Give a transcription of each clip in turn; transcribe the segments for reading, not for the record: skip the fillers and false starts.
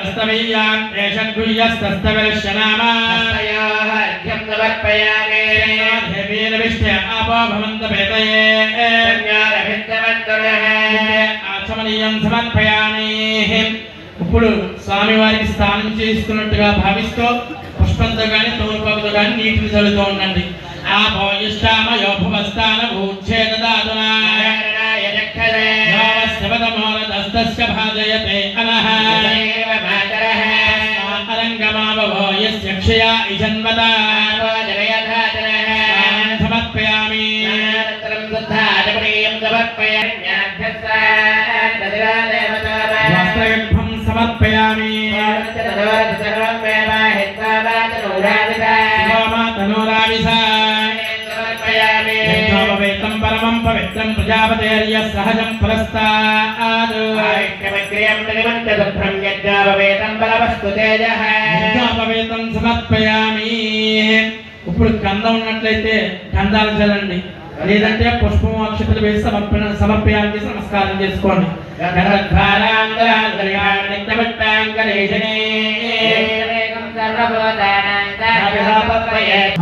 अस्तवीयान् एषद्गुह्यस्तस्तविरश्यनामास्तयोः अर्घ्यं समर्पयामि देवीन विष्टे आपो भवन्तपेतये संज्ञारभिस्तवन्तुनः आचमनीयं समर्पयामि ఇప్పుడు స్వామి వారికి స్నానం చేస్తున్నట్టుగా భావిస్తూ పుష్పంతో కానీ తోలుపాకుతో కానీ నీటిని చల్లుతూ ఉండండి ఆ భోయిష్టామయో భువస్థాన భూచ్ఛేదదాతునా శబదమోరదస్తస్య భాజయతే అనః అరంగమావో యస్య క్షయా ఇజన్మదా సమర్పయామి వస్త్రగర్భం సమర్పయామి పరమం పవిత్రం ప్రజాపతేర్య సహజం పురస్తాద్ సమర్పయామి. ఇప్పుడు గంధం ఉన్నట్లయితే గంధాలు చల్లండి, లేదంటే పుష్పం అక్షతలు వేసి సమర్పయాలు చేసి నమస్కారం చేసుకోండి.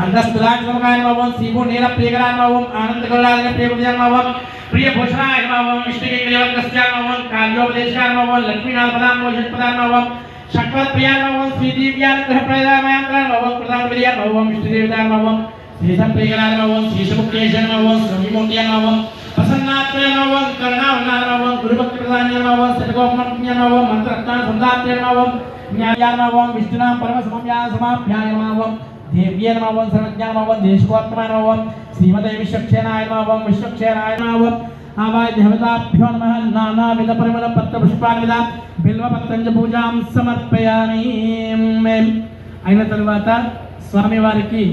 అంతఃస్థులాక్షమకాయనమవం శ్రీభూ నీల ప్రియకరాన్మవం ఆనందకరులాదన ప్రియభుజన్మవం ప్రియభూషణాయనమవం ఇష్టకేంద్రియవస్యాన్మవం కార్యోపదేశాన్మవం లక్ష్మీనాథపదాన్మవం షట్పదాన్మవం షట్పదప్రియాన్మవం శ్రీదీవ్యానుగ్రహప్రదామయాంధ్రాన్మవం ప్రధానప్రియాన్మవం ఇష్టదేవతాన్మవం శ్రీసంప్రియకరాన్మవం శ్రీసముఖ్యేశన్మవం స్వామిమూర్తియన్మవం ప్రసన్నాత్మయన్మవం కరుణావన్నాన్మవం గురుభక్తి ప్రధాన్యన్మవం శతగోపమన్యన్మవం మంత్రరత్నానుసంధాత్యన్మవం జ్ఞాయాన్మవం విష్ణునాం పరమసమవ్యాసమాభ్యాయన్మవం దేవ్యేన్మవం సర్వజ్ఞానమవం దేశకోత్తమాన్మవం శ్రీమతే విశ్వక్షేనాయన్మవం విశ్వక్షేనాయన్మవం ఆవాద్యవతాభ్యో నమః నానావిధ పరిమళ పత్ర పుష్పాన్విధ బిల్వపత్రంజ పూజాం సమర్పయామి. అయిన తరువాత స్వామివారికి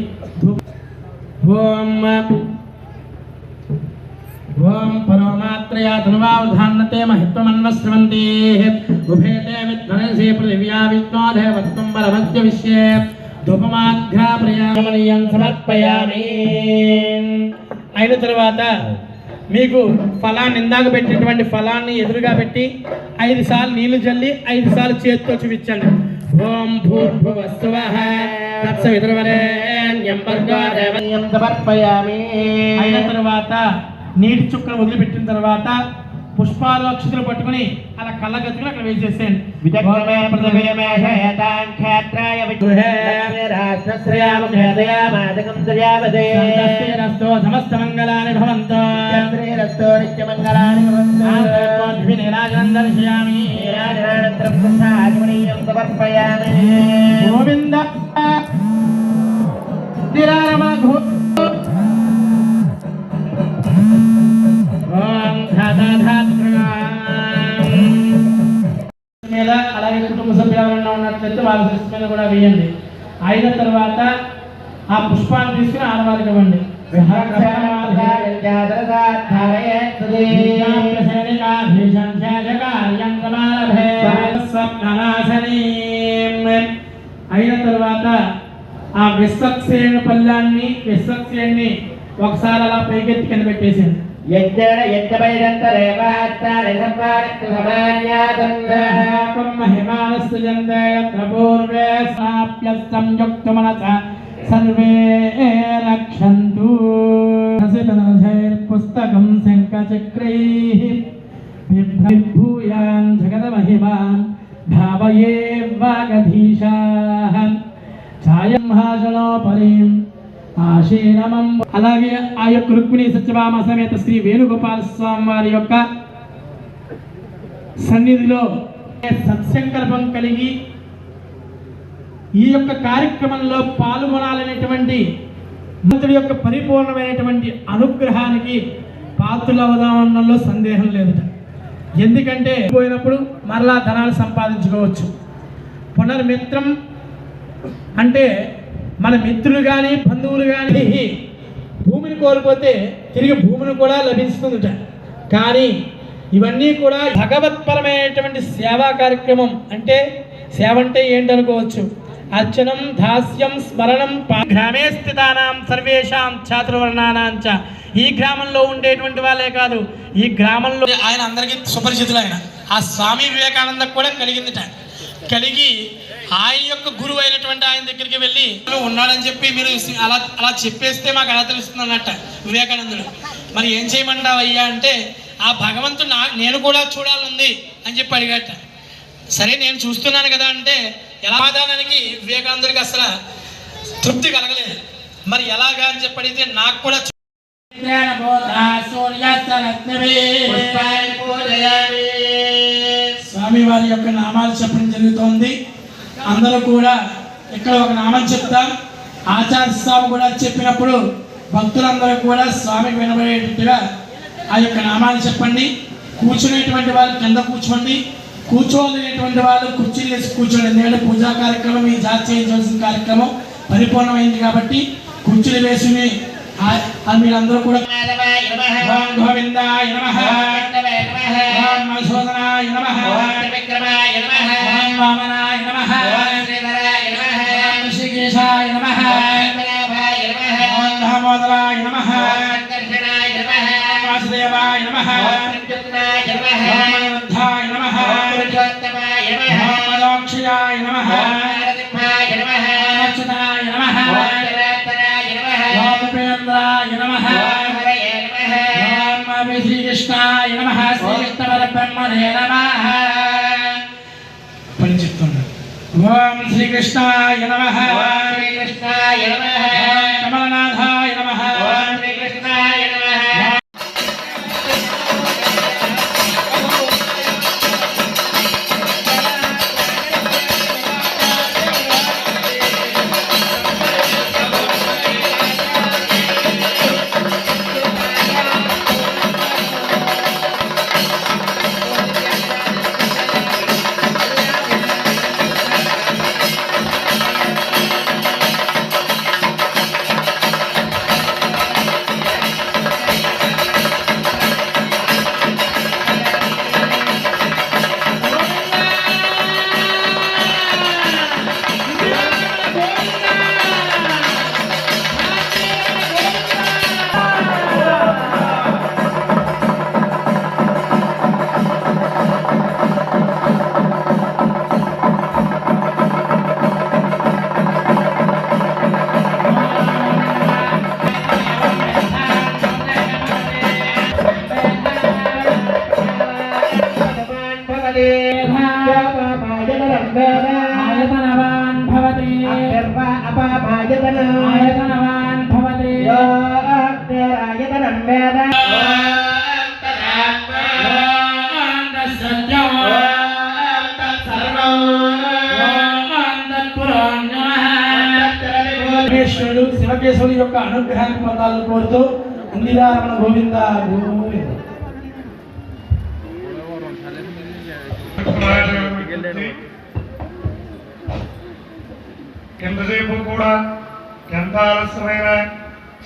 ఓం పరమాత్రయా ధనువావధాన్నతే మహిత్వమన్వస్రవంతి ఉభేతే విద్వనసే పృథివ్యా విష్ణోదేవత్వం బలమధ్య విశ్వే ధూపమాఘ్రాప్రయామనీయం సమర్పయామి. అయిన తరువాత మీకు ఫలాన్ని ఇందాక పెట్టినటువంటి ఫలాన్ని ఎదురుగా పెట్టి 5 సార్లు నీళ్లు చల్లి 5 సార్లు చేతితో చూపించండి. ఓం భూర్భువస్సువః తత్సవితుర్వరేణ్యం భర్గో దేవస్యం సమర్పయామి. అయిన తరువాత నీటి చుక్కలు వదిలిపెట్టిన తర్వాత పుష్పాలు అక్షతలు పట్టుకుని అలా కళ్ళగత్తుకుని అక్కడ వేసేసేయండి. సమస్త మంగళాని భవంతు గోవింద మీద అలాగే కుటుంబ సభ్యులు ఎవరైనా ఉన్నట్లయితే వాళ్ళ దృష్టి మీద కూడా వేయండి. అయిన తర్వాత ఆ పుష్పాన్ని తీసుకుని ఆడవారికి ఇవ్వండి. అయిన తర్వాత ఆ విశ్వక్సేన పల్లాన్ని విశ్వక్సేన్ని ఒకసారి అలా పైకెత్తి కింద పెట్టేసింది. సర్వే రక్షంతు పుస్తకం శంఖచక్రైః బిభ్రూయాన్ జగదమహిమాన్ భావయే వాగధీశాః ఛాయం భాషణోపరీం ఆశీనమం. అలాగే ఆ యొక్క రుక్మిణీ సత్యభామ సమేత శ్రీ వేణుగోపాల స్వామి వారి యొక్క సన్నిధిలో సత్సంకల్పం కలిగి ఈ యొక్క కార్యక్రమంలో పాల్గొనాలనేటువంటి మంత్రుడి యొక్క పరిపూర్ణమైనటువంటి అనుగ్రహానికి పాత్రులవడంలో సందేహం లేదట. ఎందుకంటే పోయినప్పుడు మరలా ధనాలు సంపాదించుకోవచ్చు. పునర్మిత్రం అంటే మన మిత్రులు కానీ బంధువులు కానీ భూమిని కోల్పోతే తిరిగి భూమిని కూడా లభిస్తుందట. కానీ ఇవన్నీ కూడా భగవత్పరమైనటువంటి సేవా కార్యక్రమం. అంటే సేవ అంటే ఏంటనుకోవచ్చు. అర్చనం దాస్యం స్మరణం గ్రామే స్థితానాం సర్వేషాం చాతుర్వర్ణానాం చ. ఈ గ్రామంలో ఉండేటువంటి వాళ్ళే కాదు, ఈ గ్రామంలో ఆయన అందరికీ సుపరిచితులు. ఆయన ఆ స్వామి వివేకానందకు కూడా కలిగిందిట. కలిగి ఆయన యొక్క గురువు అయినటువంటి ఆయన దగ్గరికి వెళ్ళి ఉన్నాడని చెప్పి మీరు అలా అలా చెప్పేస్తే మాకు ఎలా తెలుస్తుంది అన్నట్ట వివేకానందుడు. మరి ఏం చేయమంటావు అయ్యా అంటే, ఆ భగవంతుడు నేను కూడా చూడాలనుంది అని చెప్పి అడిగాట. సరే నేను చూస్తున్నాను కదా అంటే సమాధానానికి వివేకానందుడికి అసలు తృప్తి కలగలేదు. మరి ఎలాగా అని చెప్పి అడిగితే, నాకు కూడా స్వామి వారి యొక్క నామాలు చెప్పడం జరుగుతోంది. అందరూ కూడా ఇక్కడ ఒక నామం చెప్తాం. ఆచార్య స్వామి కూడా చెప్పినప్పుడు భక్తులందరూ కూడా స్వామికి వినబడేటట్టుగా ఆ యొక్క నామాన్ని చెప్పండి. కూర్చునేటువంటి వాళ్ళు కింద కూర్చోండి, కూర్చోలేనటువంటి వాళ్ళు కుర్చీలు వేసి కూర్చోండి. ఎందుకంటే పూజా కార్యక్రమం, ఈ జాతి చేయించవలసిన కార్యక్రమం పరిపూర్ణమైంది కాబట్టి కుర్చీలు వేసి మీరందరూ కూడా గోవిందాయ నమః, ఓం మధుసూదనాయ నమః, ఓం వామనాయ నమః, ఓం ఋషికేశాయ నమః, ఓం దామోదరాయ నమః, ఓం వాసుదేవాయ నమః, ఓం అనిరుద్ధాయ నమః, ఓం మదోక్షయాయ నమః, ఓం అచ్యుతాయ నమః, ఓం ఉపేంద్రాయ నమః, ఓం శ్రీకృష్ణాయ నమః, శ్రీకృష్ణ పరబ్రహ్మణే నమః పని చెప్తున్నాడు. ఓం శ్రీకృష్ణాయ నమః, శ్రీకృష్ణాయ నమః, కమలనాథాయ నమః, శ్రీకృష్ణాయ నమః. ఆయతనవాన్ భవతి ఆయతనవాన్ భవతి ఆయతనం వేద శివకేశవుని యొక్క అనుగ్రహాన్ని పొందాలని కోరుతూ ఇందిరారమణ గోవింద గోవింద. ఎంతసేపు కూడా ఎంత ఆలస్యమైన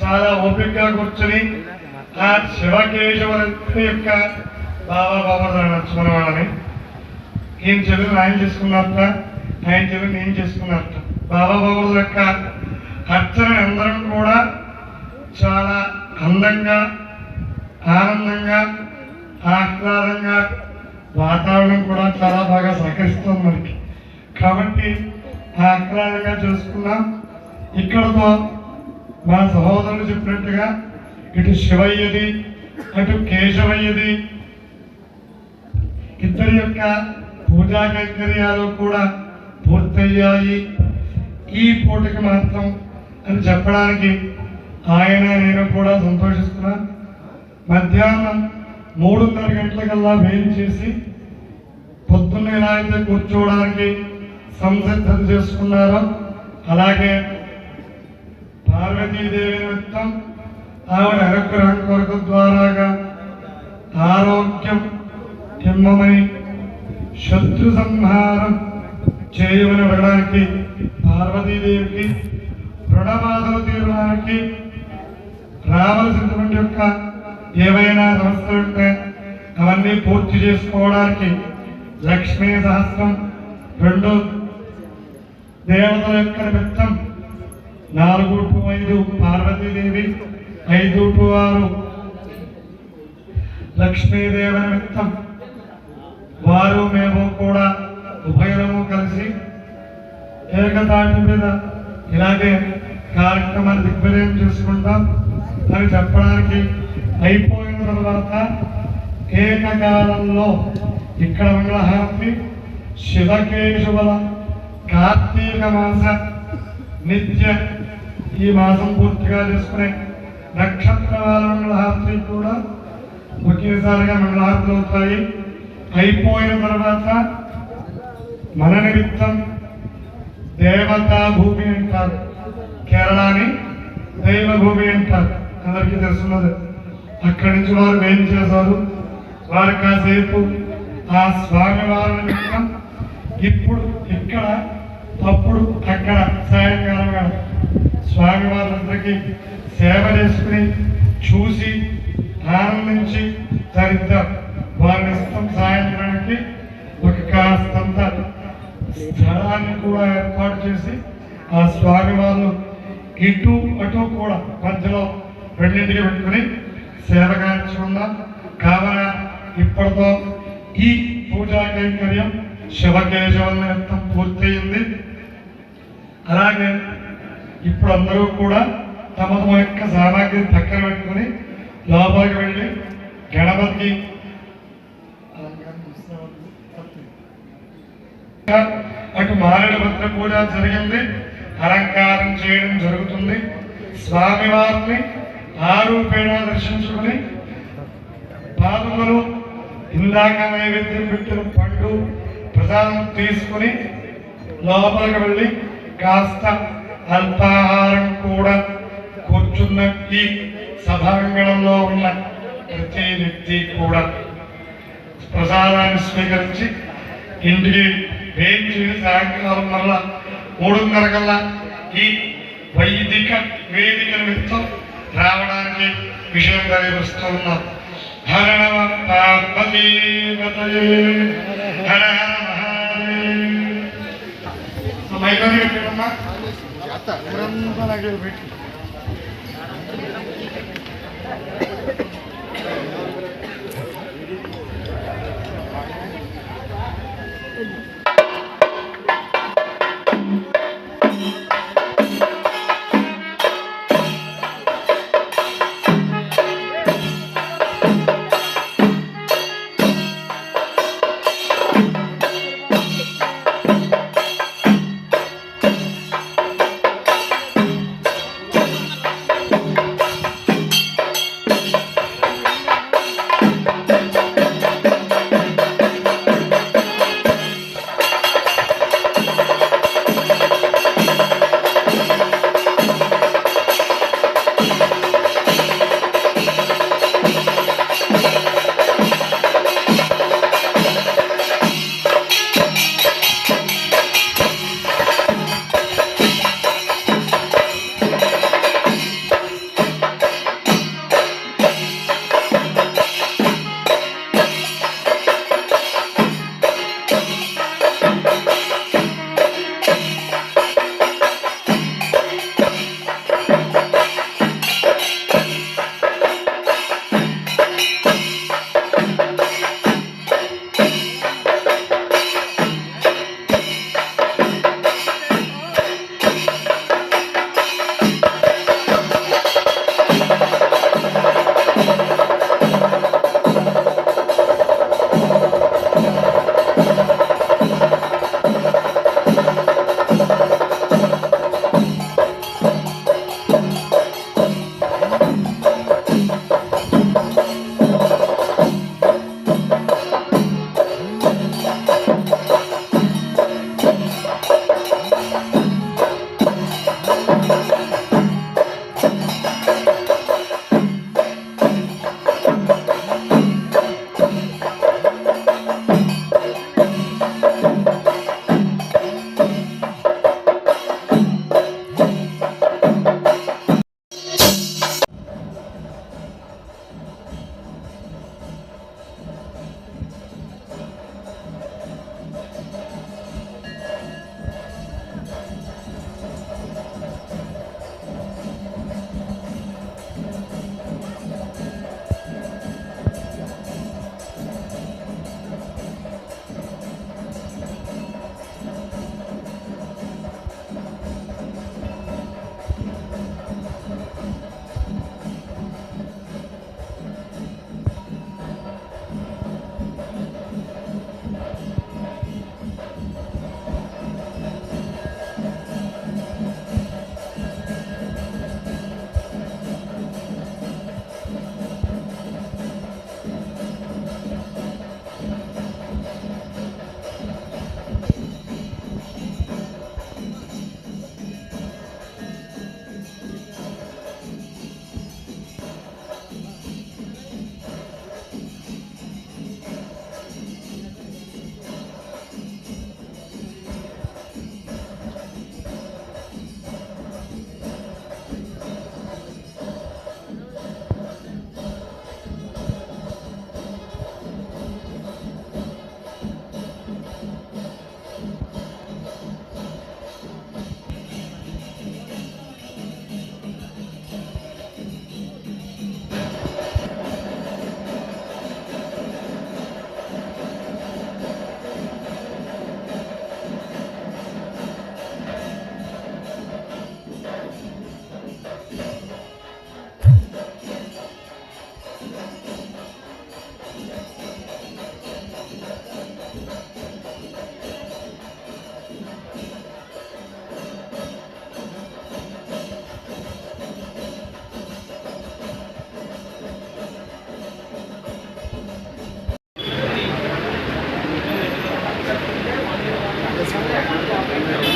చాలా ఓపికగా కూర్చొని ఆ శివకేశవుల యొక్క బాబా నచ్చుకున్న వాళ్ళని ఈయన చెల్లెలు ఆయన చేసుకున్నట్ట, ఆయన చెల్లెలు నేను చేసుకున్నట్ట. బాబా యొక్క అర్చన అందరం కూడా చాలా అందంగా, ఆనందంగా, ఆహ్లాదంగా, వాతావరణం కూడా చాలా బాగా సహకరిస్తుంది మనకి. కాబట్టి ఆహ్లాదంగా చూసుకున్నాం. ఇక్కడతో మా సహోదరులు చెప్పినట్టుగా ఇటు శివయ్యది అటు కేశవయ్యది ఇద్దరి యొక్క పూజా కైంకర్యాలు కూడా పూర్తయ్యాయి. ఈ పూటకి మాత్రం అని చెప్పడానికి ఆయన నేను కూడా సంతోషిస్తున్నా. మధ్యాహ్నం 3:30 గంటలకల్లా వేయం చేసి పొద్దున్న ఎలా అయితే కూర్చోవడానికి సంసిద్ధత చేసుకున్నారో అలాగే పార్వతీదేవి నిమిత్తం ఆవిడ అనుగ్రహం కొరకు ద్వారాగా ఆరోగ్యం కిమ్మమని శత్రు సంహారం చేయమని అడగడానికి పార్వతీదేవికి రుణబాధలు తీరడానికి రావాల్సినటువంటి యొక్క ఏవైనా సమస్యలు ఉంటే అవన్నీ పూర్తి చేసుకోవడానికి లక్ష్మీ సహస్రం 2 దేవతల యొక్క నిమిత్తం 4 to 5 పార్వతీదేవి 5 to 6 లక్ష్మీదేవి నిమిత్తం వారు మేము కూడా ఉభయము కలిసి ఏకతాటి మీద ఇలాగే కార్యక్రమాన్ని దిగ్విజయం చేసుకుంటాం అని చెప్పడానికి అయిపోయిన తర్వాత ఏకకాలంలో ఇక్కడ మంగళహారతి శివకేశవుల కార్తీక మాస నిత్య ఈ మాసం పూర్తిగా చేసుకునే నక్షత్రాల మంగళహారతి కూడా ఒకేసారిగా మంగళహారతులు అవుతాయి. అయిపోయిన తర్వాత మన నిమిత్తం దేవతా భూమి అంటారు, కేరళని దైవ భూమి అంటారు, అందరికీ తెలుసున్నది. అక్కడి నుంచి వారు ఏం చేశారు, వారు కాసేపు ఆ స్వామి వారి నిమిత్తం ఇప్పుడు ఇక్కడ అప్పుడు అక్కడ సాయంకాలం వేళ స్వామి వారందరికీ సేవ చేసుకుని చూసి ఆనందించి తరిద్దాం. వారిని ఇష్టం సాయంత్రానికి ఒక కాస్తంత స్థలాన్ని కూడా ఏర్పాటు చేసి ఆ స్వామి వాళ్ళు ఇటు అటు కూడా మధ్యలో రెండింటికి పెట్టుకుని సేవ కాల్చుకుందాం. కావున ఇప్పటితో ఈ పూజా కైంకర్యం శివకేశవుల నిమిత్తం పూర్తయింది. అలాగే ఇప్పుడు అందరూ కూడా తమ తమ యొక్క సామాగ్రిని పక్కన పెట్టుకుని లోపలికి వెళ్ళి గణపతి అటు మారేడు భద్ర పూజ జరిగింది, అలంకారం చేయడం జరుగుతుంది. స్వామివారిని ఆరూపేణ దర్శించుకుని పాదుకలు ఇందాక నైవేద్యం పెట్టిన పండు ప్రసాదం తీసుకుని లోపలికి వెళ్ళి కాస్త అల్పాహారం కూడా కూర్చున్న ఈ సభాంగణంలో ఉన్న ప్రతి వ్యక్తి కూడా ప్రసాదాన్ని స్వీకరించి ఇంటికి వేయించి సాయంకాలం వల్ల 3:30 కల్లా ఈ వైదిక వేదిక నిమిత్తం రావడానికి విషయం తెలియవస్తూ ఉన్నాం. హర నమ పార్వతీపతయే హర హర మహాదేవ్. మైదాని పెట్టమ్మా పెట్టి ఐదు